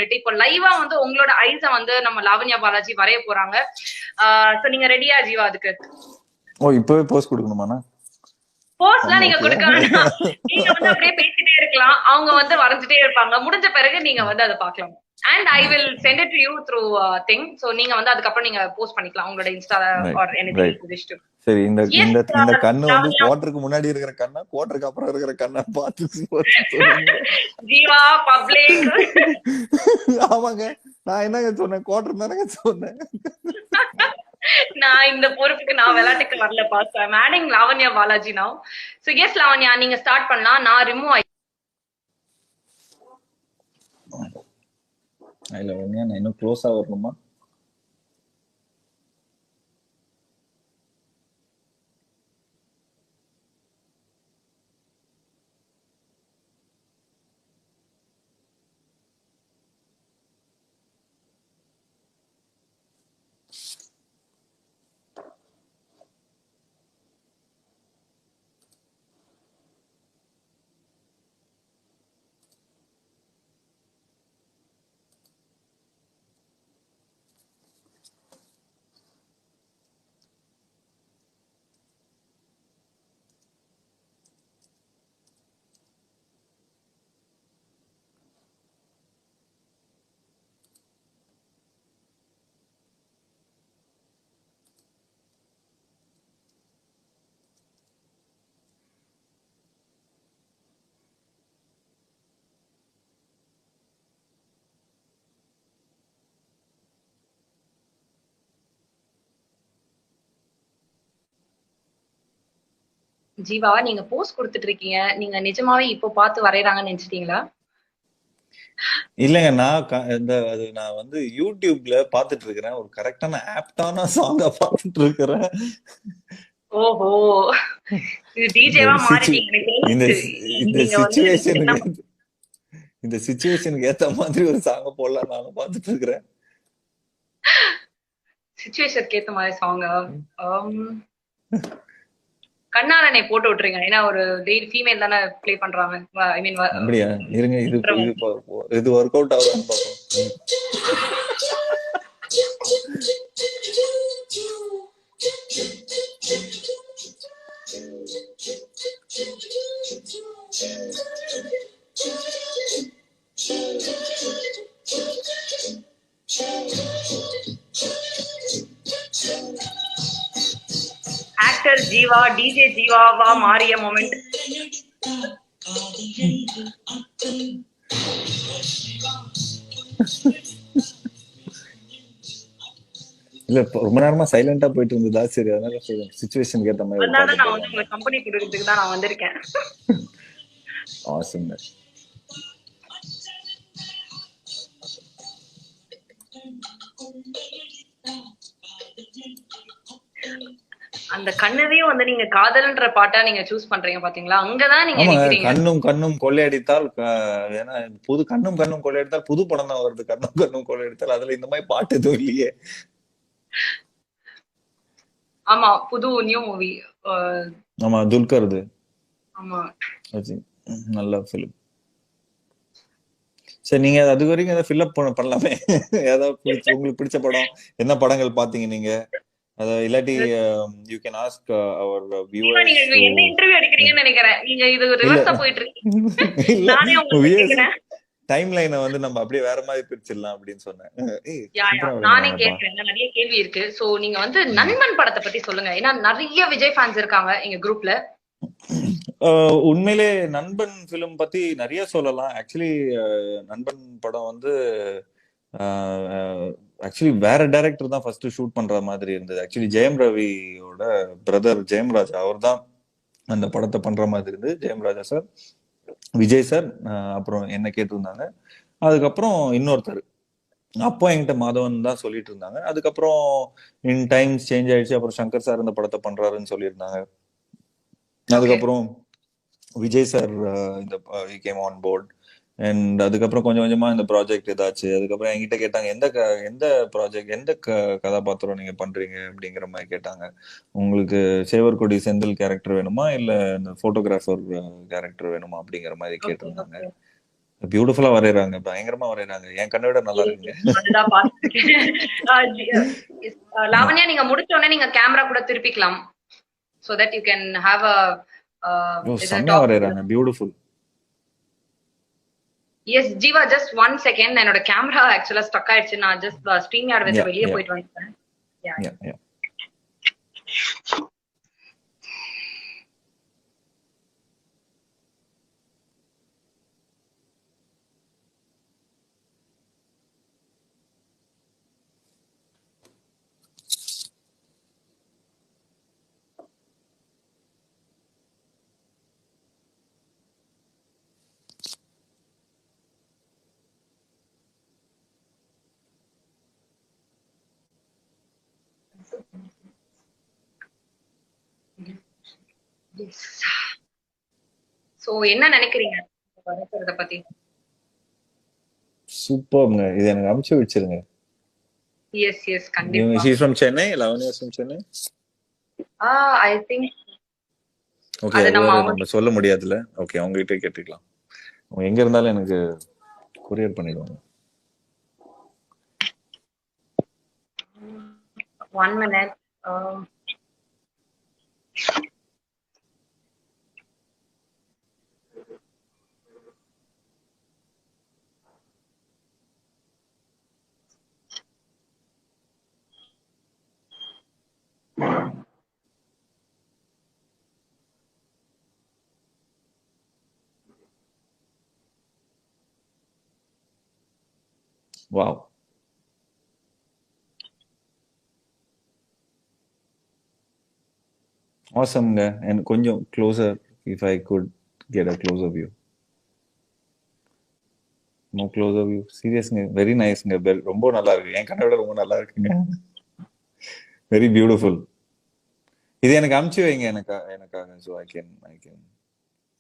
சொல்லிட்டு இப்போ லைவா வந்து உங்களோட ஐஸ வந்து நம்ம லாவண்யா பாலாஜி வரைய போறாங்க. சோ நீங்க ரெடியா ஜீவா அதுக்கு? இப்பவே போஸ்ட் கொடுக்கணுமாண்ணா? போஸ்ட்லாம் நீங்க கொடுக்க வேண்டாம். நீங்க வந்து அப்படியே பேசிட்டே இருக்கலாம். அவங்க வந்து வரைஞ்சிட்டே இருப்பாங்க. முடிஞ்ச பிறகு நீங்க வந்து அதை பார்க்கலாம். And I will send it to you through thing. So நீங்க வந்து அதுக்கப்புறம் நீங்க போஸ்ட் பண்ணிக்கலாம் உங்களோட இன்ஸ்டால or anything you wish to. சரி, இந்த கண்ணு வந்து குவார்டருக்கு முன்னாடி இருக்கிற கண்ணா, குவார்டருக்கு அப்புறம் இருக்கிற கண்ணா பார்த்து ஜீவா பப்ளிக். ஆமாங்க, நான் என்னங்க சொன்னேன்? குவார்டர் தானங்க சொன்னேன். நான் இந்த பொறுப்புக்கு நான் விளையாட்டுக்கு வரல பாஸ். ஐ அம் ஆடிங் லாவண்யா பாலாஜி நவ. சோ எஸ் லாவண்யா, நீங்க ஸ்டார்ட் பண்ணலாம். நான் ரிமூவ் லாவண்யா, நான் இன்னும் க்ளோஸா வரணுமா? ஜீவா, நீங்க போஸ்ட் கொடுத்துட்டு இருக்கீங்க. நீங்க நிஜமாவே இப்போ பார்த்து வரையறாங்கன்னு நினைச்சிட்டீங்களா? இல்லங்க, நான் வந்து யூடியூப்ல பாத்துட்டு இருக்கிறேன். ஒரு கரெக்டான ஆப்டான சாங்கா பாத்துட்டு இருக்கிறேன். ஓஹோ, இது டிஜேவா மாறிட்டீங்க. இந்த சிச்சுவேஷனுக்கு ஏத்த மாதிரி ஒரு சாங்க போடலாம் நானும் பாத்துட்டு இருக்கிறேன். சிச்சுவேஷனுக்கு ஏத்த மாதிரி சாங்கா? கண்ணாலனை போட்டு விட்டுருங்க. ஏன்னா ஒரு லேடி ஃபீமேல் தானே ப்ளே பண்றாங்க. ஐ மீன் அப்படியா? இருங்க, இது ஒர்க் அவுட் ஆகுதான்னு பாப்போம். ஆக்டர் ஜீவா டிஜே ஜீவாவா மாறிய மொமெண்ட். இல்ல, ரொம்ப நேரமா சைலண்டா போயிட்டு இருந்ததா? சரி, அதனால சிச்சுவேஷனுக்கு ஏத்த மாதிரி. அதனால நான் வந்து உங்களுக்கு கம்பெனி கொடுக்கிறதுக்கு தான் நான் வந்திருக்கேன். ஆசம். அந்த கண்ணதையும் வந்து நீங்க காதல்ன்ற பாட்டா நீங்க சூஸ் பண்றீங்க பாத்தீங்களா? அங்கதான் நீங்க நிக்கிறீங்க. கண்ணும் கொள்ளையடித்தால், ஏன்னா புது கண்ணும் கொள்ளையடித்தால் புது படம் தான் வருது. கண்ணும் கொள்ளையடித்தால் அதுல இந்த மாதிரி பாட்டு எதுவும் இல்லையே. ஆமா, புது நியூ மூவி. ஆமா, துல்கர்து. ஆமா, நல்ல ஃபிலிம். சரி, நீங்க அது வரைக்கும் ஏதாவது ஃபில் அப் பண்ணலாமே. ஏதாவது உங்களுக்கு பிடிச்ச படம், என்ன படங்கள் பாத்தீங்க நீங்க? இல்லாட்டி you can ask our viewers. நீங்க என்ன இன்டர்வியூ எடுக்கிறீங்கன்னு நினைக்கிறேன். நீங்க இது ரிவர்ஸா போயிட்டு இருக்கீங்க. நானே உங்களுக்கு கேக்குறேன். டைம் லைனை வந்து நம்ம அப்படியே வேற மாதிரி பிரிச்சிடலாம் அப்படின்னு சொன்னேன். நானே கேட்கிறேன், நிறைய கேள்வி இருக்கு. சோ நீங்க வந்து நண்பன் படத்தை பத்தி சொல்லுங்க. ஏன்னா நிறைய விஜய் ஃபேன்ஸ் இருக்காங்க எங்க குரூப்ல. உண்மையிலே நண்பன் பிலிம் பத்தி நிறைய சொல்லலாம். ஆக்சுவலி நண்பன் படம் வந்து ஆக்சுவலி வேற டைரக்டர் தான் ஃபர்ஸ்ட் ஷூட் பண்ற மாதிரி இருந்தது. ஆக்சுவலி ஜெயம் ரவியோட பிரதர் ஜெயம்ராஜா அவர் தான் அந்த படத்தை பண்ற மாதிரி இருந்தது. ஜெயம்ராஜா சார், விஜய் சார், அப்புறம் என்ன கேட்டிருந்தாங்க. அதுக்கப்புறம் இன்னொருத்தர், அப்போ என்கிட்ட மாதவன் தான் சொல்லிட்டு இருந்தாங்க. அதுக்கப்புறம் இன் டைம்ஸ் சேஞ்ச் ஆயிடுச்சு. அப்புறம் சங்கர் சார் இந்த படத்தை பண்றாருன்னு சொல்லியிருந்தாங்க. அதுக்கப்புறம் விஜய் சார் இந்த கேம் ஆன் போர்ட். அண்ட் அதுக்கப்புறம் கொஞ்சம் கொஞ்சமா இந்த ப்ராஜெக்ட் ஏதாச்சு. அதுக்கப்புறம் என்கிட்ட கேட்டாங்க, எந்த ப்ராஜெக்ட், எந்த கதாபாத்திரம் நீங்க பண்றீங்க அப்படிங்கிற மாதிரி கேட்டாங்க. உங்களுக்கு சேவர்கொடி செந்தில் கேரக்டர் வேணுமா, இல்ல இந்த போட்டோகிராஃபர் கேரக்டர் வேணுமா அப்படிங்கிற மாதிரி கேட்டிருந்தாங்க. பியூட்டிஃபுல்லா வரையறாங்க, பயங்கரமா வரையறாங்க. என் கண்ணை விட நல்லா இருக்குங்க. அதுதான் பார்த்துருக்கேன். லாவண்யா, நீங்க முடிச்ச உடனே நீங்க கேமரா கூட திருப்பிக்கலாம். So that you can have a செம்மையா talk. வரையறாங்க, beautiful. Yes, Jiva, just 1 second. என்னோட கேமரா ஆக்சுவலா ஸ்டக் ஆயிடுச்சு. நான் ஜஸ்ட் ஸ்ட்ரீம் யார்ட் வந்து வெளியே போயிட்டு வந்துட்டேன். Yeah. சோ என்ன நினைக்கிறீங்க வரைக்கிறத பத்தி? சூப்பர்ங்க. இது எனக்கு அனுப்பிச்சு வச்சிருங்க. எஸ் கண்டிப்பா. She's from Chennai, Lavanya is from Chennai. I think okay, அது நம்ம சொல்ல முடியாதுல. ஓகே, அவங்க கிட்ட கேட்டுக்கலாம். அவங்க எங்க இருந்தாலும் எனக்கு கொரியர் பண்ணிடுவாங்க. 1 minute. Wow. Awesomeங்க. And கொஞ்சம் closer, if I could get a closer view. More closer view. Seriously, very niceங்க. ரொம்ப நல்லா இருக்கு. என் கண்ணை விட ரொம்ப நல்லா இருக்குங்க. Very beautiful. இது எனக்கு அனுப்பிச்சு வைங்க எனக்காக, so I can